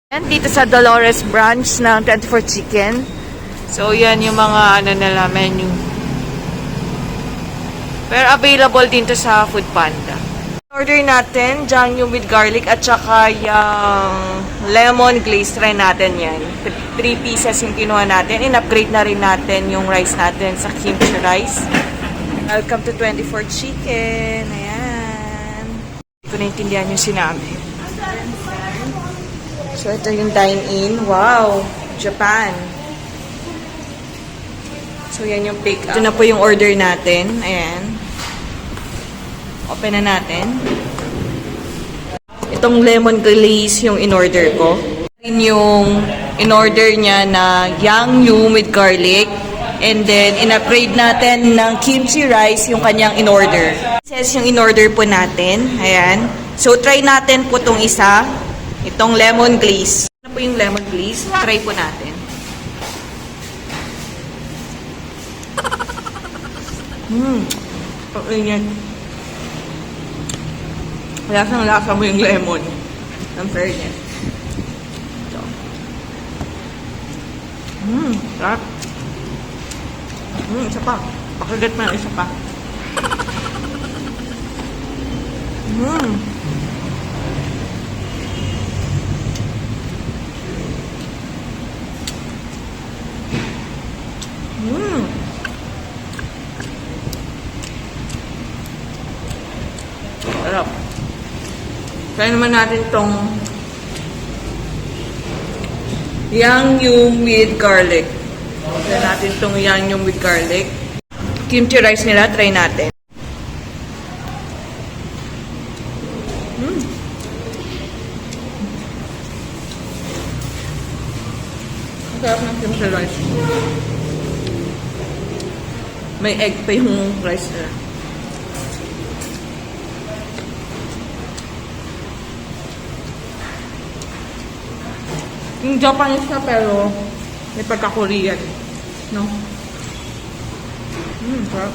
Dito sa Dolores branch ng 24 Chicken. So, yan yung mga nila menu. Pero available din to sa Foodpanda. Order natin, Jangyu with garlic at saka yung lemon glaze. Try natin yan. 3 pieces yung kinuha natin. In-upgrade na rin natin yung rice natin sa kimchi rice. Welcome to 24 Chicken. Ayan. Hindi ko naintindihan yung sinabi. So, ito yung dine-in. Wow! Japan. So, yan yung pick-up. Ito na po yung order natin. Ayan. Open na natin. Itong lemon glaze yung in-order ko. Yung in-order niya na Yangyu with garlic. And then, in-upgrade natin ng kimchi rice yung kanyang in-order. This is yung in-order po natin. Ayan. So, try natin po itong isa. Itong lemon glaze. Ano po yung lemon glaze? Try po natin. Pag-ingat. Lasang-lasa mo yung lemon. Ang fairness. Ito. Sarap. Isa pa. Pakagat mo yung isa pa. Sarap. Try naman natin tong Yangyu with garlic. Try natin tong Yangyu with garlic. Kimchi rice nila, try natin. Ang sarap ng kimchi rice. May egg pa yung rice nila. Yung Japanese na pero may pagka-Korean. No? Sarap.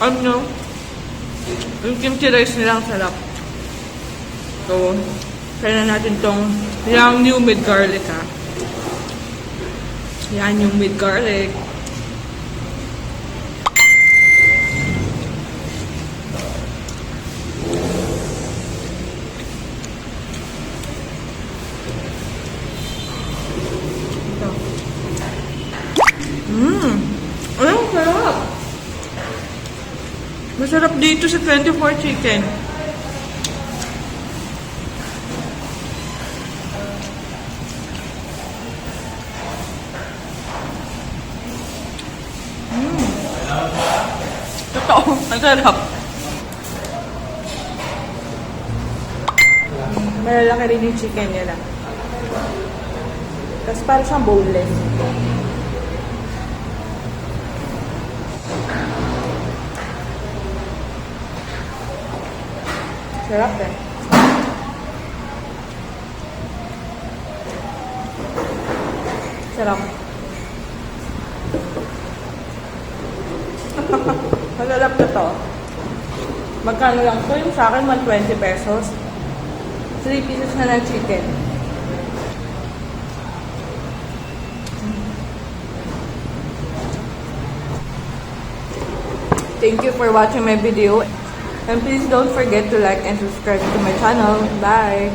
Ano? Yung kimchi rice nilang sarap. So, try na natin tong Yangyu with garlic, ha. Yangyu with garlic. Ang sarap. Masarap dito sa 24 Chicken. Totoo, ang sarap. Malalaki rin yung chicken nila. Tapos parang siyang boneless. Sarap eh. Sarap. Masarap na to. Magkano lang to? Yung sa akin, 120 pesos. 3 pieces na ng chicken. Thank you for watching my video. And please don't forget to like and subscribe to my channel. Bye!